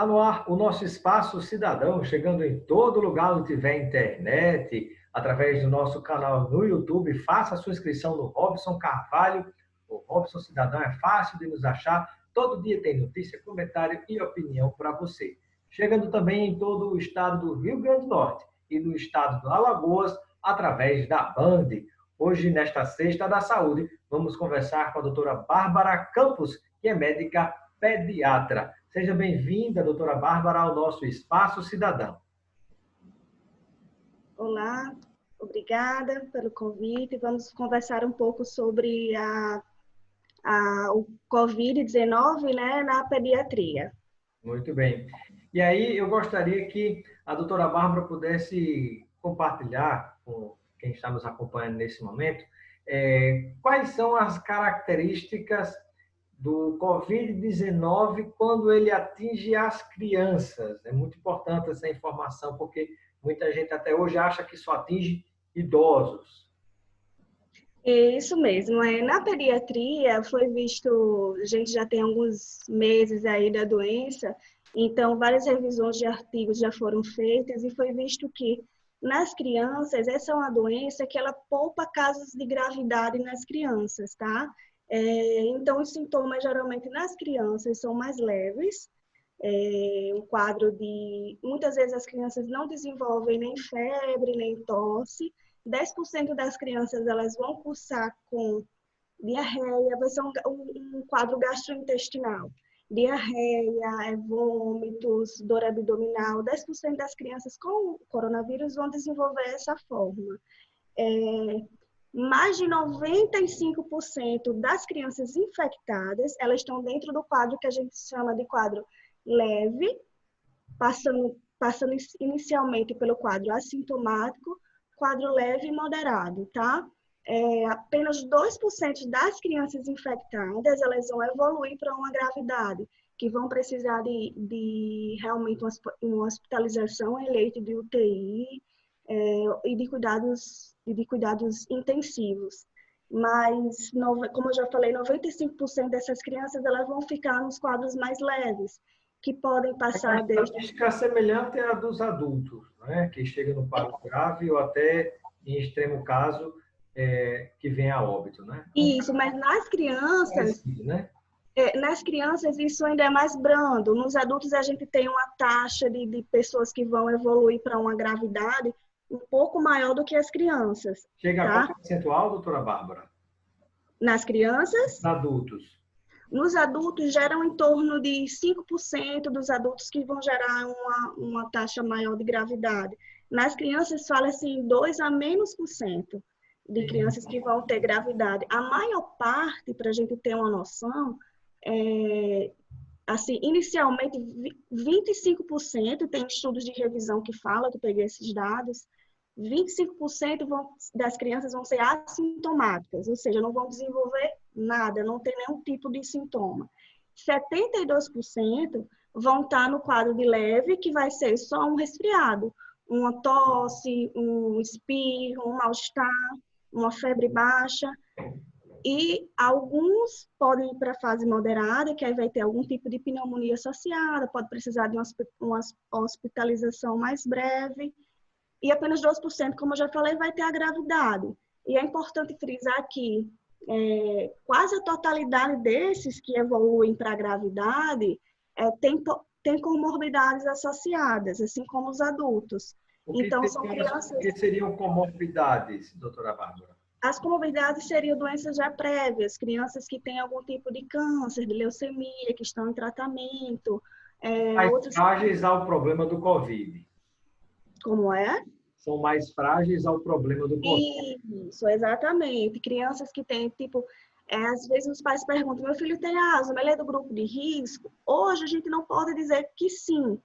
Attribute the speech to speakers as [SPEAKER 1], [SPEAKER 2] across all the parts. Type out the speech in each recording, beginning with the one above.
[SPEAKER 1] Está no ar o nosso Espaço Cidadão, chegando em todo lugar onde tiver internet, através do nosso canal no YouTube. Faça a sua inscrição no Robson Carvalho. O Robson Cidadão é fácil de nos achar. Todo dia tem notícia, comentário e opinião para você. Chegando também em todo o estado do Rio Grande do Norte e no estado do Alagoas, através da Band. Hoje, nesta Sexta da Saúde, vamos conversar com a doutora Bárbara Campos, que é médica pediatra. Seja bem-vinda, doutora Bárbara, ao nosso Espaço Cidadão.
[SPEAKER 2] Olá, obrigada pelo convite. Vamos conversar um pouco sobre o Covid-19, né, na pediatria.
[SPEAKER 1] Muito bem. E aí, eu gostaria que a doutora Bárbara pudesse compartilhar com quem está nos acompanhando nesse momento, quais são as características do Covid-19 quando ele atinge as crianças. É muito importante essa informação, porque muita gente até hoje acha que só atinge idosos.
[SPEAKER 2] Isso mesmo. Na pediatria foi visto, a gente já tem alguns meses aí da doença, então várias revisões de artigos já foram feitas e foi visto que nas crianças, essa é uma doença que ela poupa casos de gravidade nas crianças, tá? Então, os sintomas geralmente nas crianças são mais leves, um quadro de... Muitas vezes as crianças não desenvolvem nem febre, nem tosse. 10% das crianças elas vão cursar com diarreia, vai ser um quadro gastrointestinal. Diarreia, vômitos, dor abdominal. 10% das crianças com coronavírus vão desenvolver essa forma. Mais de 95% das crianças infectadas, elas estão dentro do quadro que a gente chama de quadro leve, passando inicialmente pelo quadro assintomático, quadro leve e moderado, tá? Apenas 2% das crianças infectadas, elas vão evoluir para uma gravidade, que vão precisar de realmente uma hospitalização em leito de UTI e de cuidados intensivos. Mas, como eu já falei, 95% dessas crianças elas vão ficar nos quadros mais leves, que podem passar
[SPEAKER 1] a estatística semelhante à dos adultos, né? Que chega no quadro grave ou até, em extremo caso, que vem a óbito, né?
[SPEAKER 2] Isso, mas nas crianças, nas crianças isso ainda é mais brando. Nos adultos a gente tem uma taxa de pessoas que vão evoluir para uma gravidade um pouco maior do que as crianças.
[SPEAKER 1] Chega
[SPEAKER 2] tá?
[SPEAKER 1] a qual percentual, doutora Bárbara?
[SPEAKER 2] Nas crianças?
[SPEAKER 1] Adultos.
[SPEAKER 2] Nos adultos, geram em torno de 5% dos adultos que vão gerar uma taxa maior de gravidade. Nas crianças, fala-se em 2 a menos por cento de crianças que vão ter gravidade. A maior parte, para a gente ter uma noção, assim, inicialmente, 25%, tem estudos de revisão que falam, que eu peguei esses dados, 25% das crianças vão ser assintomáticas, ou seja, não vão desenvolver nada, não tem nenhum tipo de sintoma. 72% vão estar no quadro de leve, que vai ser só um resfriado, uma tosse, um espirro, um mal-estar, uma febre baixa. E alguns podem ir para a fase moderada, que aí vai ter algum tipo de pneumonia associada, pode precisar de uma hospitalização mais breve. E apenas 12%, como eu já falei, vai ter a gravidade. E é importante frisar que quase a totalidade desses que evoluem para a gravidade tem comorbidades associadas, assim como os adultos. Então, são crianças...
[SPEAKER 1] O que seriam comorbidades, doutora Bárbara?
[SPEAKER 2] As comorbidades seriam doenças já prévias, crianças que têm algum tipo de câncer, de leucemia, que estão em tratamento.
[SPEAKER 1] Mais frágeis ao problema do Covid.
[SPEAKER 2] Como é?
[SPEAKER 1] São mais frágeis ao problema do Covid.
[SPEAKER 2] Isso, exatamente. Crianças que têm, tipo, às vezes os pais perguntam, meu filho tem asma, ele é do grupo de risco? Hoje a gente não pode dizer que sim.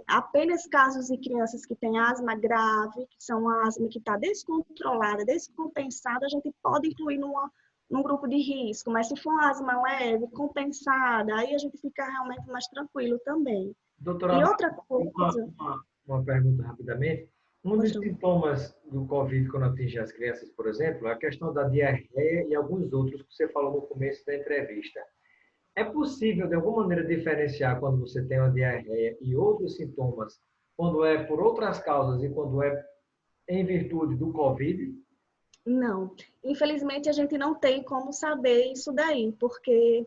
[SPEAKER 2] Apenas casos de crianças que têm asma grave, que são asma que está descontrolada, descompensada, a gente pode incluir num grupo de risco. Mas se for uma asma leve, compensada, aí a gente fica realmente mais tranquilo também.
[SPEAKER 1] Doutora,
[SPEAKER 2] e outra coisa...
[SPEAKER 1] uma pergunta rapidamente. Um dos sintomas do Covid, quando atinge as crianças, por exemplo, é a questão da diarreia e alguns outros que você falou no começo da entrevista. É possível, de alguma maneira, diferenciar quando você tem uma diarreia e outros sintomas, quando é por outras causas e quando é em virtude do Covid?
[SPEAKER 2] Não, infelizmente a gente não tem como saber isso daí, porque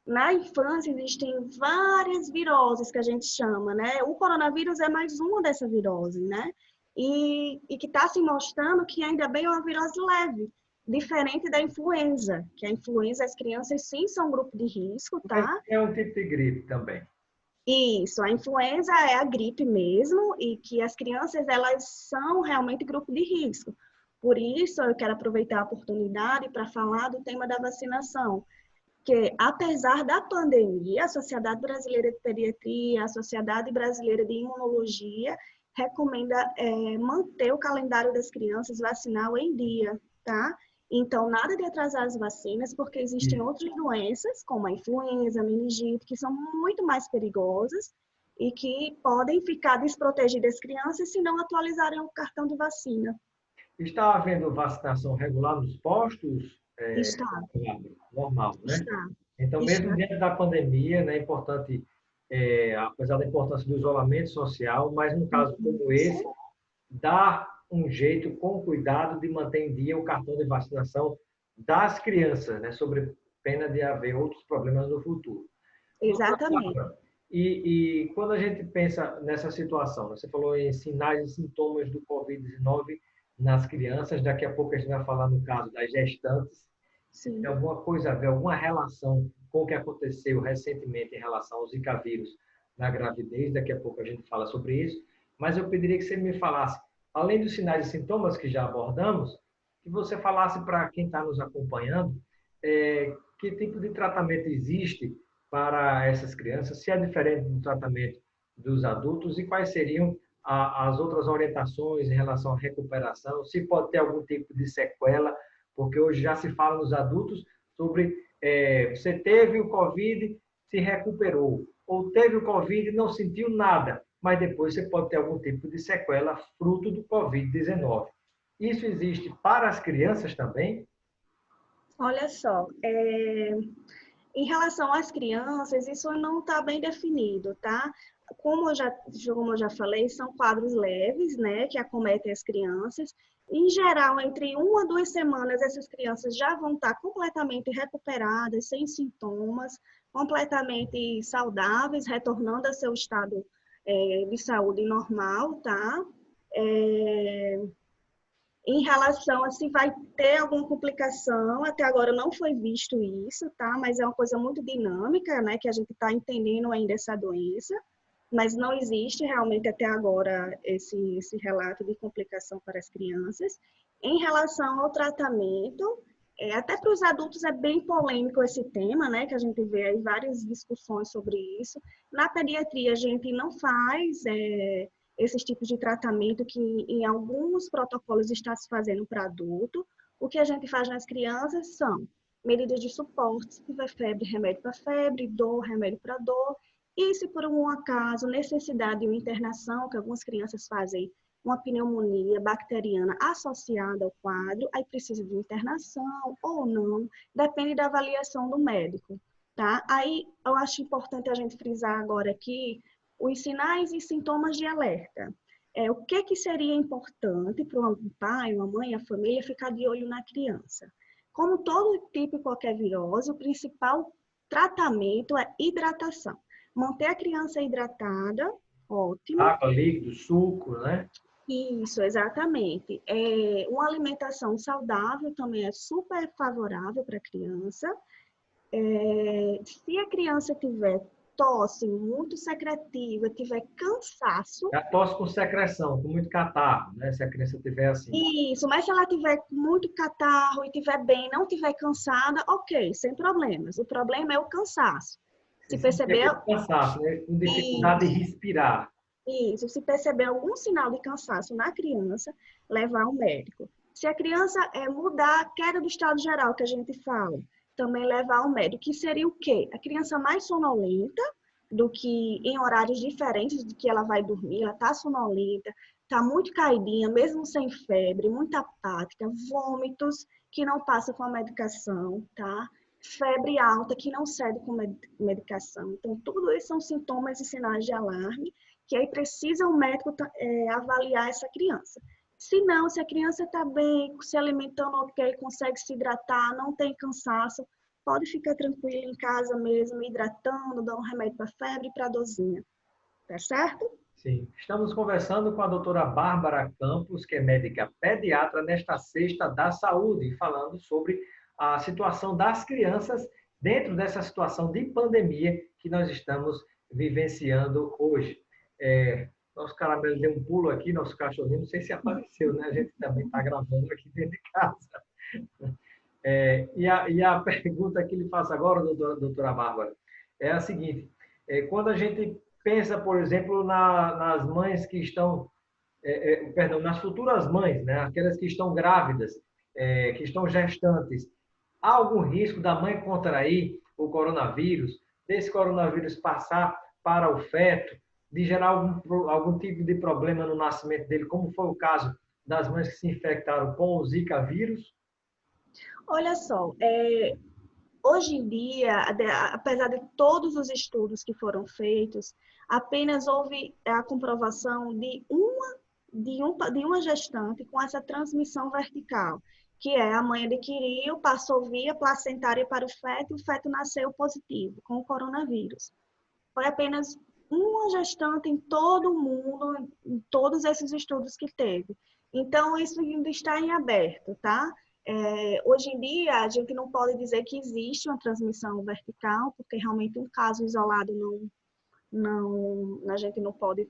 [SPEAKER 2] na infância existem várias viroses que a gente chama, né? O coronavírus é mais uma dessa virose, né? E que está se mostrando que ainda bem é uma virose leve, diferente da influenza, que a influenza, as crianças sim são grupo de risco,
[SPEAKER 1] Mas
[SPEAKER 2] tá?
[SPEAKER 1] é um tipo de gripe também.
[SPEAKER 2] Isso, a influenza é a gripe mesmo e que as crianças elas são realmente grupo de risco. Por isso, eu quero aproveitar a oportunidade para falar do tema da vacinação, que apesar da pandemia, a Sociedade Brasileira de Pediatria, a Sociedade Brasileira de Imunologia recomenda manter o calendário das crianças vacinal em dia, tá? Então, nada de atrasar as vacinas, porque existem
[SPEAKER 1] Isso.
[SPEAKER 2] outras doenças, como a influenza, a meningite, que são muito mais perigosas e que podem ficar desprotegidas as crianças se não atualizarem o cartão de vacina.
[SPEAKER 1] Está havendo vacinação regular nos postos?
[SPEAKER 2] Está,
[SPEAKER 1] Normal, né?
[SPEAKER 2] está,
[SPEAKER 1] Então, mesmo
[SPEAKER 2] está.
[SPEAKER 1] diante da pandemia, né, é importante, apesar da importância do isolamento social, mas num caso como esse,
[SPEAKER 2] Isso,
[SPEAKER 1] dar um jeito com cuidado de manter em dia o cartão de vacinação das crianças, né, sobre pena de haver outros problemas no futuro. Doutora
[SPEAKER 2] exatamente.
[SPEAKER 1] Bárbara, e quando a gente pensa nessa situação, você falou em sinais e sintomas do Covid-19 nas crianças, daqui a pouco a gente vai falar no caso das gestantes, se tem
[SPEAKER 2] Sim.
[SPEAKER 1] alguma coisa a ver, alguma relação com o que aconteceu recentemente em relação ao Zika vírus na gravidez, daqui a pouco a gente fala sobre isso, mas eu pediria que você me falasse, além dos sinais e sintomas que já abordamos, que você falasse para quem está nos acompanhando, que tipo de tratamento existe para essas crianças, se é diferente do tratamento dos adultos e quais seriam as outras orientações em relação à recuperação, se pode ter algum tipo de sequela, porque hoje já se fala nos adultos sobre você teve o Covid, se recuperou, ou teve o Covid e não sentiu nada, mas depois você pode ter algum tipo de sequela fruto do Covid-19. Isso existe para as crianças também?
[SPEAKER 2] Olha só, em relação às crianças, isso não está bem definido, tá? Como eu já falei, são quadros leves, né, que acometem as crianças. Em geral, entre 1 a 2 semanas, essas crianças já vão estar completamente recuperadas, sem sintomas, completamente saudáveis, retornando ao seu estado de saúde normal, tá? É, Em relação a se vai ter alguma complicação, até agora não foi visto isso, tá? Mas é uma coisa muito dinâmica, né? Que a gente está entendendo ainda essa doença, mas não existe realmente até agora esse relato de complicação para as crianças. Em relação ao tratamento, até para os adultos é bem polêmico esse tema, né? Que a gente vê aí várias discussões sobre isso. Na pediatria, a gente não faz esses tipos de tratamento que em alguns protocolos está se fazendo para adulto. O que a gente faz nas crianças são medidas de suporte, se tiver febre, remédio para febre, dor, remédio para dor. E se por algum acaso necessidade de uma internação, que algumas crianças fazem uma pneumonia bacteriana associada ao quadro, aí precisa de internação ou não, depende da avaliação do médico, tá? Aí eu acho importante a gente frisar agora aqui os sinais e sintomas de alerta. O que seria importante para um pai, uma mãe, a família ficar de olho na criança? Como todo tipo e qualquer virose, o principal tratamento é hidratação. Manter a criança hidratada, ótimo.
[SPEAKER 1] Água, líquido, suco, né?
[SPEAKER 2] Isso, exatamente. Uma alimentação saudável também é super favorável para a criança. Se a criança tiver tosse muito secretiva, tiver cansaço,
[SPEAKER 1] A tosse com secreção, com muito catarro, né? Se a criança tiver assim.
[SPEAKER 2] isso, mas se ela tiver com muito catarro e tiver bem, não tiver cansada, ok, sem problemas. O problema é o cansaço.
[SPEAKER 1] Se
[SPEAKER 2] Se
[SPEAKER 1] sentir
[SPEAKER 2] perceber,
[SPEAKER 1] aquele cansaço, né? Com dificuldade de
[SPEAKER 2] isso,
[SPEAKER 1] respirar.
[SPEAKER 2] isso, se perceber algum sinal de cansaço na criança, levar ao médico. Se a criança mudar a queda do estado geral, que a gente fala, também levar ao médico, que seria o quê? A criança mais sonolenta, do que em horários diferentes de que ela vai dormir, ela está sonolenta, está muito caidinha, mesmo sem febre, muito apática, vômitos que não passa com a medicação, tá? febre alta que não cede com medicação. Então, tudo isso são sintomas e sinais de alarme, que aí precisa o médico avaliar essa criança. Se não, se a criança está bem, se alimentando ok, consegue se hidratar, não tem cansaço, pode ficar tranquilo em casa mesmo, hidratando, dando remédio para febre e para dorzinha. Tá certo?
[SPEAKER 1] Sim. Estamos conversando com a doutora Bárbara Campos, que é médica pediatra, nesta Sexta da Saúde, falando sobre a situação das crianças dentro dessa situação de pandemia que nós estamos vivenciando hoje. Nosso caramelo deu um pulo aqui, nosso cachorrinho, não sei se apareceu, né? A gente também está gravando aqui dentro de casa. E a pergunta que ele faz agora, doutora Bárbara, é a seguinte: quando a gente pensa, por exemplo, nas mães que estão, perdão, nas futuras mães, né, aquelas que estão grávidas, que estão gestantes, há algum risco da mãe contrair o coronavírus, desse coronavírus passar para o feto, de gerar algum tipo de problema no nascimento dele, como foi o caso das mães que se infectaram com o Zika vírus?
[SPEAKER 2] Olha só, hoje em dia, apesar de todos os estudos que foram feitos, apenas houve a comprovação de uma gestante com essa transmissão vertical, que é a mãe adquiriu, passou via placentária para o feto nasceu positivo com o coronavírus. Foi apenas uma gestante em todo o mundo, em todos esses estudos que teve. Então, isso ainda está em aberto, tá? Hoje em dia, a gente não pode dizer que existe uma transmissão vertical, porque realmente um caso isolado a gente não pode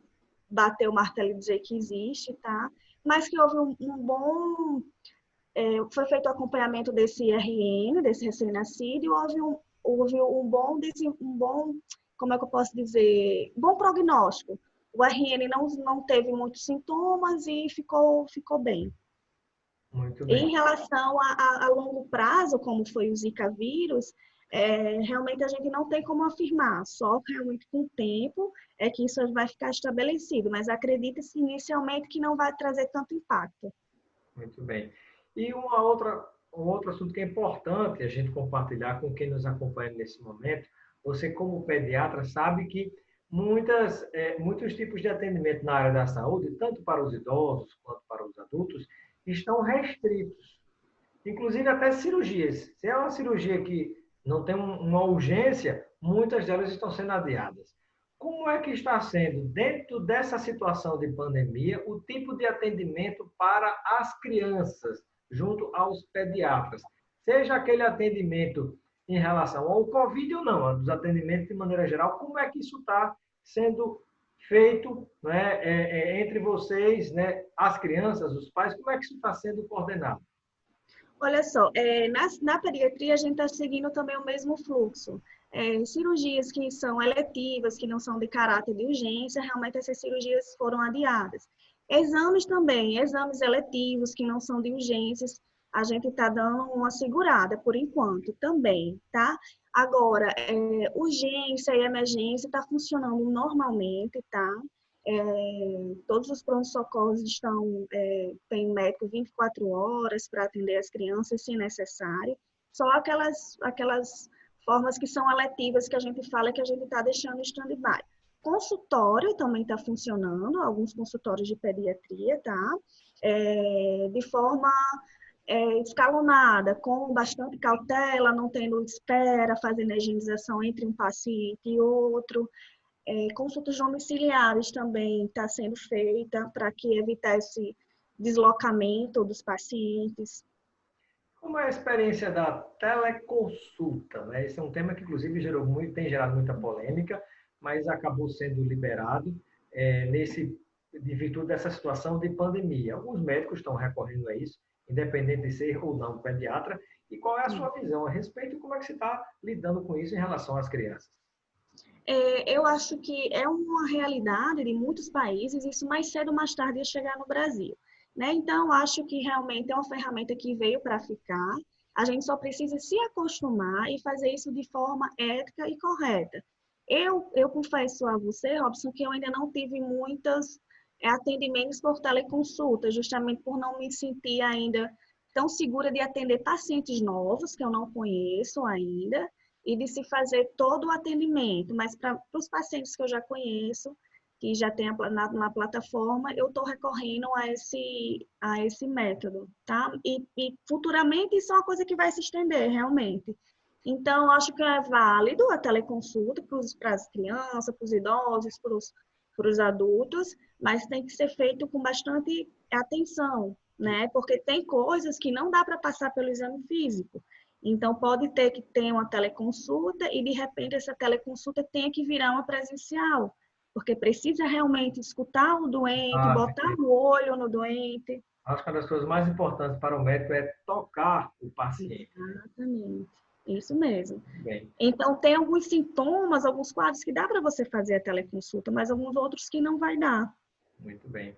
[SPEAKER 2] bater o martelo e dizer que existe, tá? Mas que houve um bom... foi feito o acompanhamento desse RN, desse recém-nascido, e houve um bom, como é que eu posso dizer, bom prognóstico. O RN não teve muitos sintomas e ficou bem.
[SPEAKER 1] Muito
[SPEAKER 2] Em
[SPEAKER 1] bem.
[SPEAKER 2] relação a longo prazo, como foi o Zika vírus, realmente a gente não tem como afirmar, só realmente com o tempo é que isso vai ficar estabelecido, mas acredita-se inicialmente que não vai trazer tanto impacto.
[SPEAKER 1] Muito bem. E um outro assunto que é importante a gente compartilhar com quem nos acompanha nesse momento, você como pediatra sabe que muitos tipos de atendimento na área da saúde, tanto para os idosos quanto para os adultos, estão restritos. Inclusive até cirurgias. Se é uma cirurgia que não tem uma urgência, muitas delas estão sendo adiadas. Como é que está sendo, dentro dessa situação de pandemia, o tipo de atendimento para as crianças, junto aos pediatras? Seja aquele atendimento em relação ao Covid ou não, dos atendimentos de maneira geral, como é que isso está sendo feito, né, entre vocês, né, as crianças, os pais, como é que isso está sendo coordenado?
[SPEAKER 2] Olha só, na pediatria a gente está seguindo também o mesmo fluxo. Cirurgias que são eletivas, que não são de caráter de urgência, realmente essas cirurgias foram adiadas. Exames também, exames eletivos que não são de urgências, a gente está dando uma segurada por enquanto também, tá? Agora, urgência e emergência está funcionando normalmente, tá? Todos os prontos-socorros tem médico 24 horas para atender as crianças, se necessário. Só aquelas formas que são eletivas que a gente fala que a gente está deixando em stand-by. Consultório também está funcionando, alguns consultórios de pediatria, tá? De forma escalonada, com bastante cautela, não tendo espera, fazendo a higienização entre um paciente e outro. Consultas domiciliares também está sendo feita para que evitar esse deslocamento dos pacientes.
[SPEAKER 1] Como é a experiência da teleconsulta? Né? Esse é um tema que, inclusive, tem gerado muita polêmica, mas acabou sendo liberado de virtude dessa situação de pandemia. Alguns médicos estão recorrendo a isso, independente de ser ou não pediatra. E qual é a sua visão a respeito e como é que você está lidando com isso em relação às crianças?
[SPEAKER 2] Eu acho que é uma realidade de muitos países, isso mais cedo ou mais tarde ia chegar no Brasil. Né? Então, acho que realmente é uma ferramenta que veio para ficar. A gente só precisa se acostumar e fazer isso de forma ética e correta. Eu confesso a você, Robson, que eu ainda não tive muitos atendimentos por teleconsulta, justamente por não me sentir ainda tão segura de atender pacientes novos, que eu não conheço ainda, e de se fazer todo o atendimento. Mas para os pacientes que eu já conheço, que já tem na plataforma, eu estou recorrendo a esse método, tá? E futuramente isso é uma coisa que vai se estender, realmente. Então, acho que é válido a teleconsulta para as crianças, para os idosos, para os adultos, mas tem que ser feito com bastante atenção, né? Porque tem coisas que não dá para passar pelo exame físico. Então, pode ter que ter uma teleconsulta e, de repente, essa teleconsulta tenha que virar uma presencial, porque precisa realmente escutar o doente, botar o olho no doente.
[SPEAKER 1] Acho que uma das coisas mais importantes para o médico é tocar o paciente.
[SPEAKER 2] Exatamente, isso mesmo.
[SPEAKER 1] Bem.
[SPEAKER 2] Então, tem alguns sintomas, alguns quadros que dá para você fazer a teleconsulta, mas alguns outros que não vai dar.
[SPEAKER 1] Muito bem.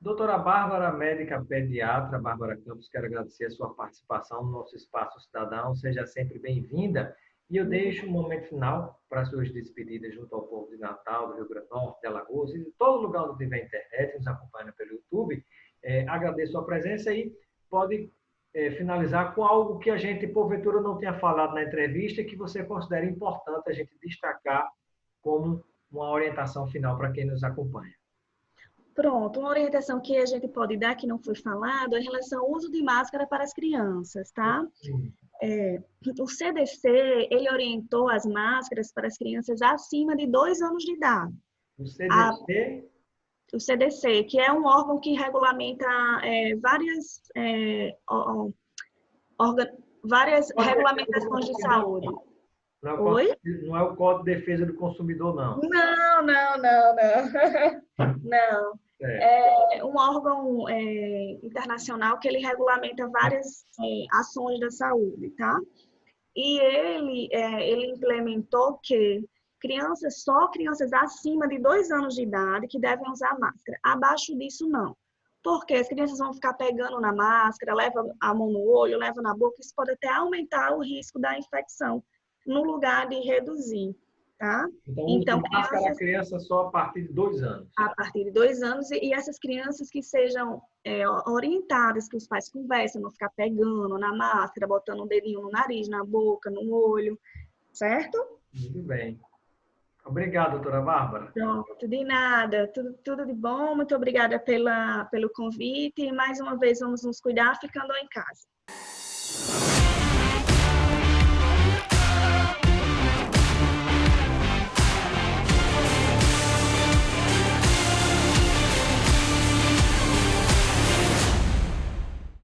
[SPEAKER 1] Doutora Bárbara, médica pediatra, Bárbara Campos, quero agradecer a sua participação no nosso Espaço Cidadão. Seja sempre bem-vinda. E eu deixo um momento final para as suas despedidas junto ao povo de Natal, do Rio Grande do Norte, de Alagoas e de todo lugar onde tiver internet, nos acompanha pelo YouTube. Agradeço a presença e pode finalizar com algo que a gente, porventura, não tenha falado na entrevista e que você considera importante a gente destacar como uma orientação final para quem nos acompanha.
[SPEAKER 2] Pronto, uma orientação que a gente pode dar, que não foi falado, é em relação ao uso de máscara para as crianças, tá? O CDC, ele orientou as máscaras para as crianças acima de 2 anos de idade.
[SPEAKER 1] O CDC?
[SPEAKER 2] O CDC, que é um órgão que regulamenta várias regulamentações de saúde.
[SPEAKER 1] Não é o Código de Defesa do Consumidor, não.
[SPEAKER 2] Não. Não. É um órgão internacional que ele regulamenta várias ações da saúde, tá? E ele implementou que só crianças acima de 2 anos de idade que devem usar máscara. Abaixo disso, não. Porque as crianças vão ficar pegando na máscara, levam a mão no olho, levam na boca, isso pode até aumentar o risco da infecção, no lugar de reduzir, tá?
[SPEAKER 1] Então máscara a criança só a partir de 2 anos.
[SPEAKER 2] A partir de 2 anos, e essas crianças que sejam orientadas, que os pais conversem, não ficar pegando na máscara, botando um dedinho no nariz, na boca, no olho, certo?
[SPEAKER 1] Muito bem. Obrigado, doutora Bárbara.
[SPEAKER 2] Pronto, de nada. Tudo de bom. Muito obrigada pelo convite. E mais uma vez, vamos nos cuidar ficando em casa.